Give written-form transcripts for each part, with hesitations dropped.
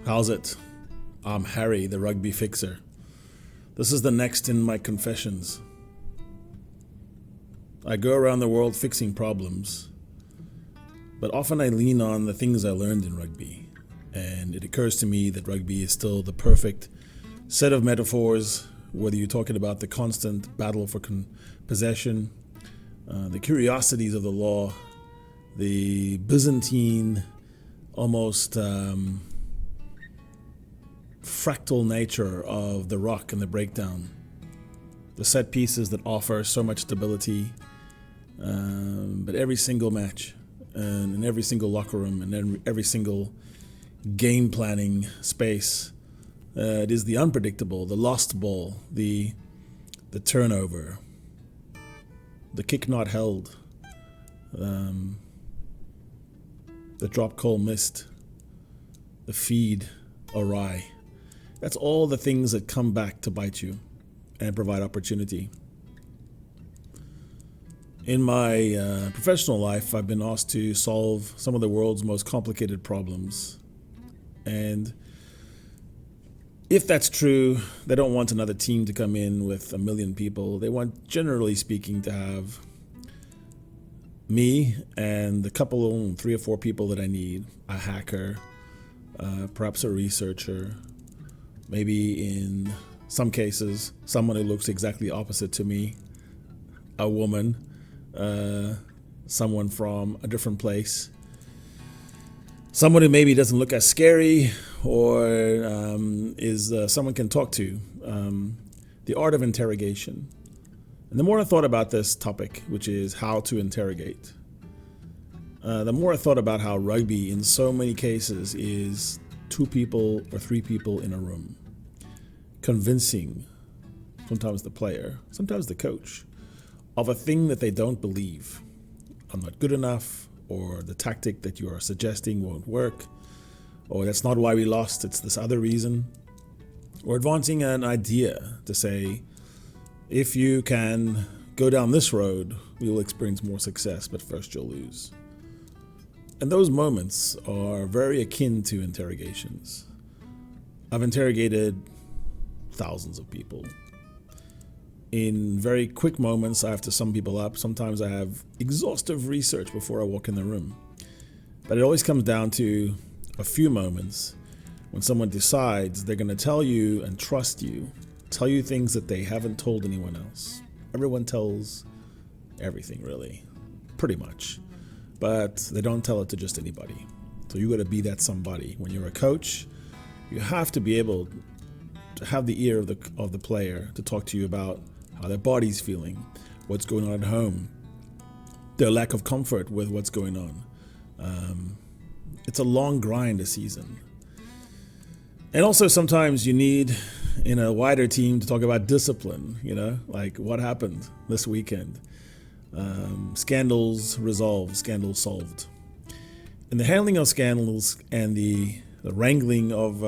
How's it? I'm Harry, the Rugby Fixer. This is the next in my confessions. I go around the world fixing problems, but often I lean on the things I learned in rugby, and it occurs to me that rugby is still the perfect set of metaphors, whether you're talking about the constant battle for possession, the curiosities of the law, the Byzantine, almost fractal nature of the ruck and the breakdown, the set pieces that offer so much stability, but every single match and in every single locker room and in every single game planning space, it is the unpredictable, the lost ball, the turnover, the kick not held, the drop call missed, the feed awry. That's all the things that come back to bite you and provide opportunity. In my professional life, I've been asked to solve some of the world's most complicated problems. And if that's true, they don't want another team to come in with 1 million people. They want, generally speaking, to have me and the couple, 3 or 4 people that I need, a hacker, perhaps a researcher, maybe in some cases, someone who looks exactly opposite to me, a woman, someone from a different place, someone who maybe doesn't look as scary or is someone can talk to, the art of interrogation. And the more I thought about this topic, which is how to interrogate, the more I thought about how rugby in so many cases is 2 people or 3 people in a room, convincing sometimes the player, sometimes the coach, of a thing that they don't believe. I'm not good enough, or the tactic that you are suggesting won't work, or that's not why we lost, it's this other reason. Or advancing an idea to say, if you can go down this road, we will experience more success, but first you'll lose. And those moments are very akin to interrogations. I've interrogated thousands of people. In very quick moments, I have to sum people up. Sometimes I have exhaustive research before I walk in the room. But it always comes down to a few moments when someone decides they're going to tell you and trust you, tell you things that they haven't told anyone else. Everyone tells everything, really, pretty much. But they don't tell it to just anybody. So you got to be that somebody. When you're a coach, you have to be able to have the ear of the player to talk to you about how their body's feeling, what's going on at home, their lack of comfort with what's going on. It's a long grind a season. And also sometimes you need, in a wider team, to talk about discipline, like what happened this weekend. Scandals resolved, scandals solved. And the handling of scandals and the wrangling of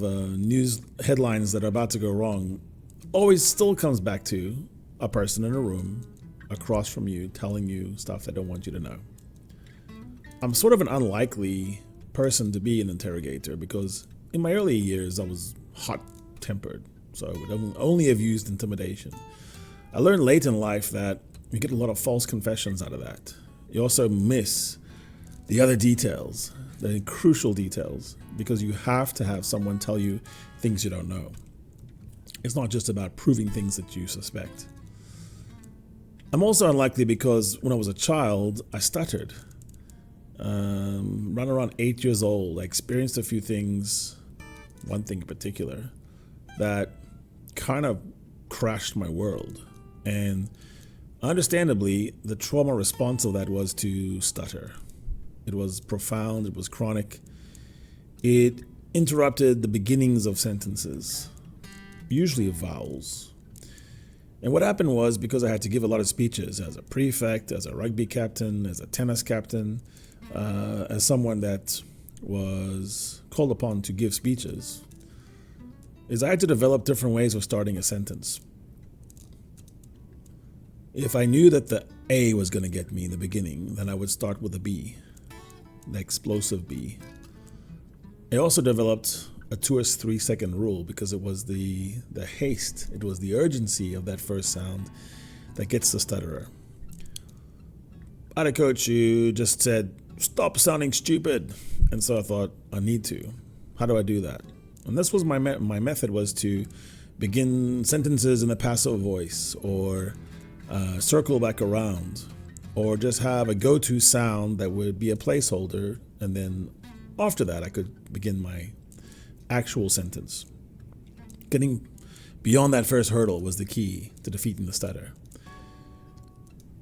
news headlines that are about to go wrong always still comes back to a person in a room across from you telling you stuff they don't want you to know. I'm sort of an unlikely person to be an interrogator because in my early years I was hot-tempered, so I would only have used intimidation. I learned late in life that you get a lot of false confessions out of that. You also miss the other details, the crucial details, because you have to have someone tell you things you don't know. It's not just about proving things that you suspect. I'm also unlikely because when I was a child, I stuttered. Around 8 years old, I experienced a few things, one thing in particular, that kind of crashed my world. And understandably, the trauma response of that was to stutter. It was profound, it was chronic. It interrupted the beginnings of sentences, usually of vowels. And what happened was, because I had to give a lot of speeches as a prefect, as a rugby captain, as a tennis captain, as someone that was called upon to give speeches, is I had to develop different ways of starting a sentence. If I knew that the A was going to get me in the beginning, then I would start with a B, the explosive B. I also developed a 2 or 3 second rule because it was the haste, it was the urgency of that first sound that gets the stutterer. I had a coach who just said, "Stop sounding stupid." And so I thought, I need to. How do I do that? And this was my method was to begin sentences in a passive voice, or circle back around, or just have a go-to sound that would be a placeholder, and then after that I could begin my actual sentence. Getting beyond that first hurdle was the key to defeating the stutter.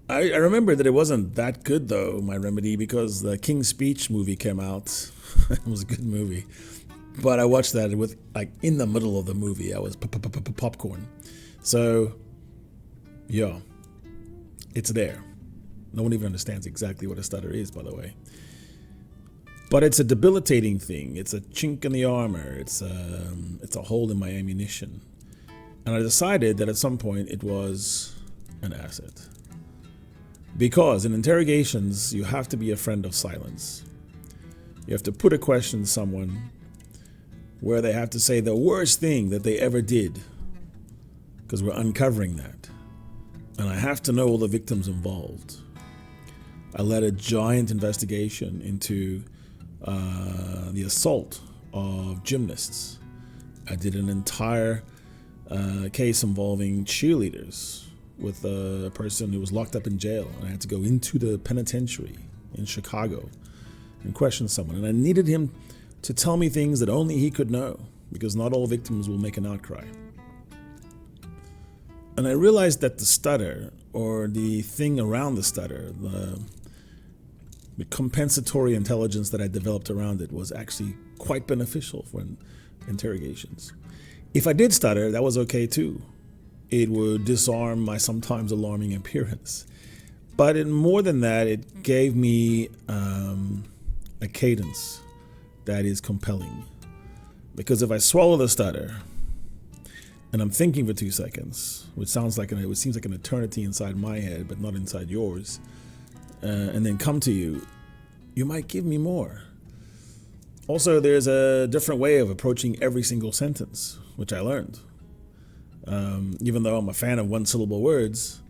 I remember that it wasn't that good though, my remedy, because the King's Speech movie came out. It was a good movie. But I watched that with, like, in the middle of the movie, I was popcorn. So, yeah, it's there. No one even understands exactly what a stutter is, by the way. But it's a debilitating thing. It's a chink in the armor. It's a hole in my ammunition. And I decided that at some point it was an asset. Because in interrogations, you have to be a friend of silence. You have to put a question to someone where they have to say the worst thing that they ever did, because we're uncovering that. And I have to know all the victims involved. I led a giant investigation into the assault of gymnasts. I did an entire case involving cheerleaders with a person who was locked up in jail, and I had to go into the penitentiary in Chicago and question someone. And I needed him to tell me things that only he could know, because not all victims will make an outcry. And I realized that the stutter, or the thing around the stutter, the compensatory intelligence that I developed around it, was actually quite beneficial for interrogations. If I did stutter, that was okay too. It would disarm my sometimes alarming appearance. But more than that, it gave me a cadence that is compelling. Because if I swallow the stutter and I'm thinking for 2 seconds, which seems like an eternity inside my head, but not inside yours, and then come to you, you might give me more. Also, there's a different way of approaching every single sentence, which I learned. Even though I'm a fan of one-syllable words,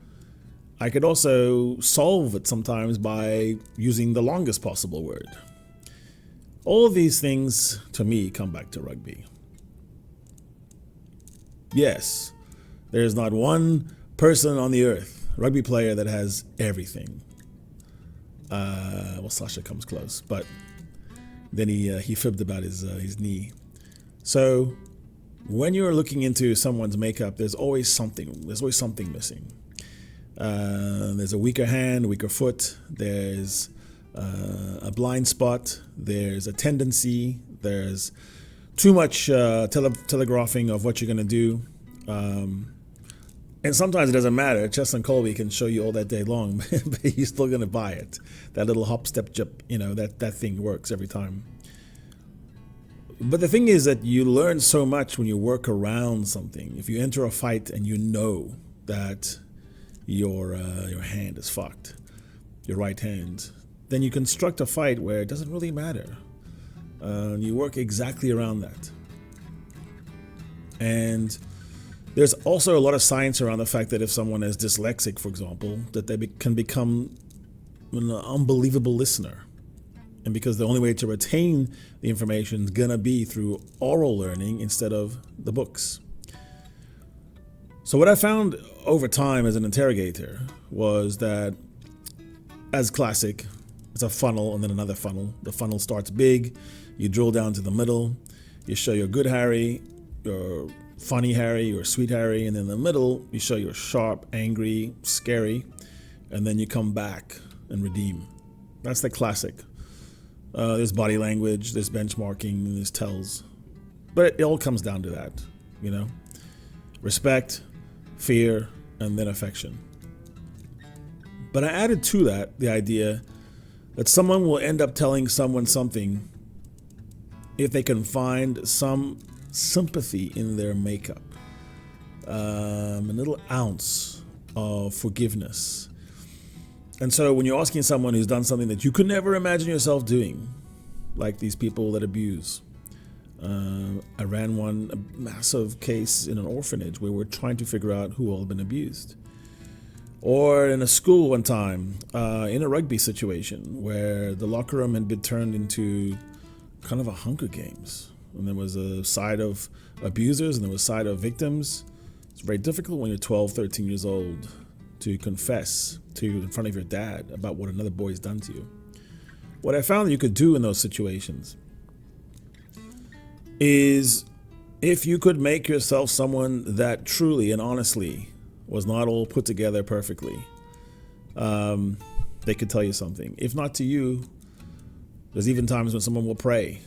I could also solve it sometimes by using the longest possible word. All of these things, to me, come back to rugby. Yes, there's not one person on the earth, rugby player, that has everything. Well, Sasha comes close, but then he fibbed about his knee. So when you're looking into someone's makeup, there's always something missing. There's a weaker hand, weaker foot. There's a blind spot. There's a tendency. There's too much telegraphing of what you're going to do. And sometimes it doesn't matter. Cheslin Colby can show you all that day long, but you're still going to buy it. That little hop, step, jump, that thing works every time. But the thing is that you learn so much when you work around something. If you enter a fight and you know that your hand is fucked, your right hand, then you construct a fight where it doesn't really matter. You work exactly around that. And there's also a lot of science around the fact that if someone is dyslexic, for example, that they can become an unbelievable listener. And because the only way to retain the information is going to be through oral learning instead of the books. So what I found over time as an interrogator was that, as classic, it's a funnel and then another funnel. The funnel starts big, you drill down to the middle, you show your good Harry, your funny Harry, your sweet Harry, and in the middle, you show your sharp, angry, scary, and then you come back and redeem. That's the classic. There's body language, there's benchmarking, there's tells. But it all comes down to that, respect, fear, and then affection. But I added to that the idea that someone will end up telling someone something if they can find some sympathy in their makeup, a little ounce of forgiveness. And so when you're asking someone who's done something that you could never imagine yourself doing, like these people that abuse, I ran a massive case in an orphanage where we're trying to figure out who all had been abused. Or in a school one time, in a rugby situation where the locker room had been turned into kind of a Hunger Games. And there was a side of abusers and there was a side of victims. It's very difficult when you're 12, 13 years old to confess in front of your dad about what another boy's done to you. What I found that you could do in those situations is, if you could make yourself someone that truly and honestly was not all put together perfectly, they could tell you something. If not to you, there's even times when someone will pray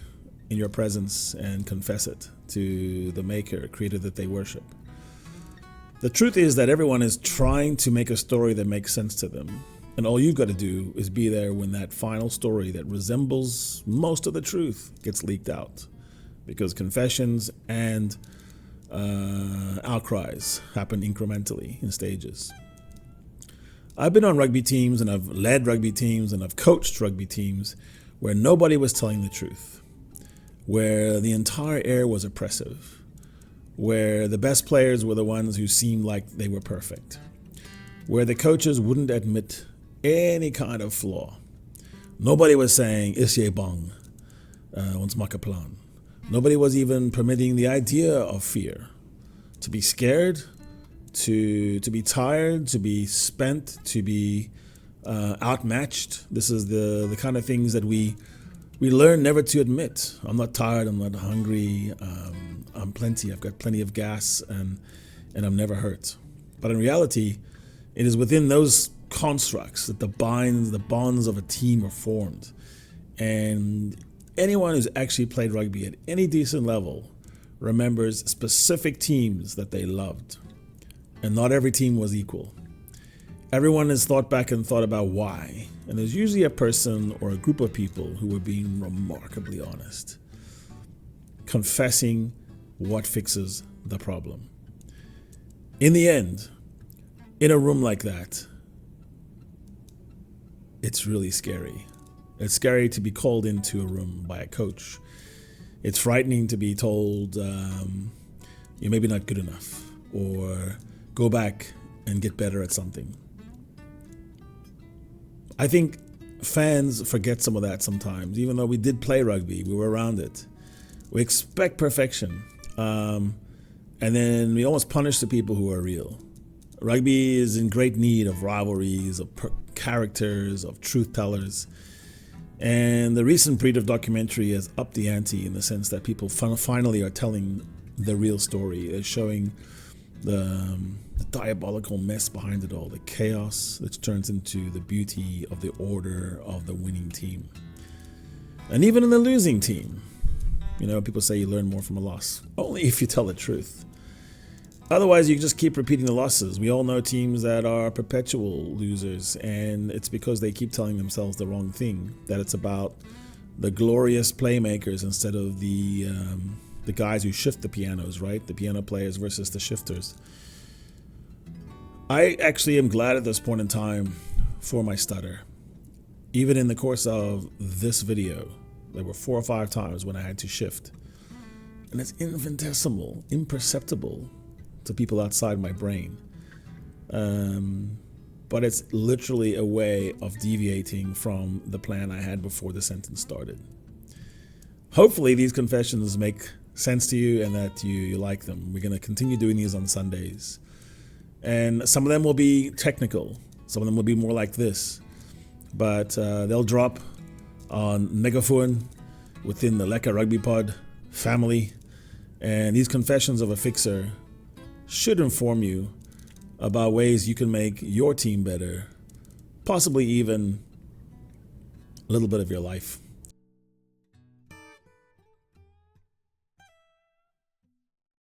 in your presence and confess it to the Maker, Creator that they worship. The truth is that everyone is trying to make a story that makes sense to them. And all you've got to do is be there when that final story that resembles most of the truth gets leaked out. Because confessions and outcries happen incrementally in stages. I've been on rugby teams and I've led rugby teams and I've coached rugby teams where nobody was telling the truth, where the entire air was oppressive, where the best players were the ones who seemed like they were perfect, where the coaches wouldn't admit any kind of flaw. Nobody was saying, "Isye bang, ons maak 'n plan." Nobody was even permitting the idea of fear. To be scared, to be tired, to be spent, to be outmatched. This is the kind of things that we learn never to admit. I'm not tired, I'm not hungry, I'm plenty, I've got plenty of gas, and I'm never hurt. But in reality, it is within those constructs that the bonds of a team are formed. And anyone who's actually played rugby at any decent level remembers specific teams that they loved. And not every team was equal. Everyone has thought back and thought about why. And there's usually a person or a group of people who were being remarkably honest, confessing what fixes the problem. In the end, in a room like that, it's really scary. It's scary to be called into a room by a coach. It's frightening to be told you're maybe not good enough, or go back and get better at something. I think fans forget some of that sometimes. Even though we did play rugby, we were around it. We expect perfection, and then we almost punish the people who are real. Rugby is in great need of rivalries, of characters, of truth tellers. And the recent breed of documentary has upped the ante in the sense that people finally are telling the real story. They're showing the diabolical mess behind it all, the chaos that turns into the beauty of the order of the winning team. And even in the losing team, people say you learn more from a loss. Only if you tell the truth. Otherwise, you just keep repeating the losses. We all know teams that are perpetual losers, and it's because they keep telling themselves the wrong thing, that it's about the glorious playmakers instead of the guys who shift the pianos, right? The piano players versus the shifters. I actually am glad at this point in time for my stutter. Even in the course of this video, there were 4 or 5 times when I had to shift. And it's infinitesimal, imperceptible to people outside my brain. But it's literally a way of deviating from the plan I had before the sentence started. Hopefully these confessions make sense to you and that you like them. We're going to continue doing these on Sundays. And some of them will be technical. Some of them will be more like this. But they'll drop on MEGAFOON within the Lekker Rugby Pod family. And these confessions of a fixer should inform you about ways you can make your team better, possibly even a little bit of your life.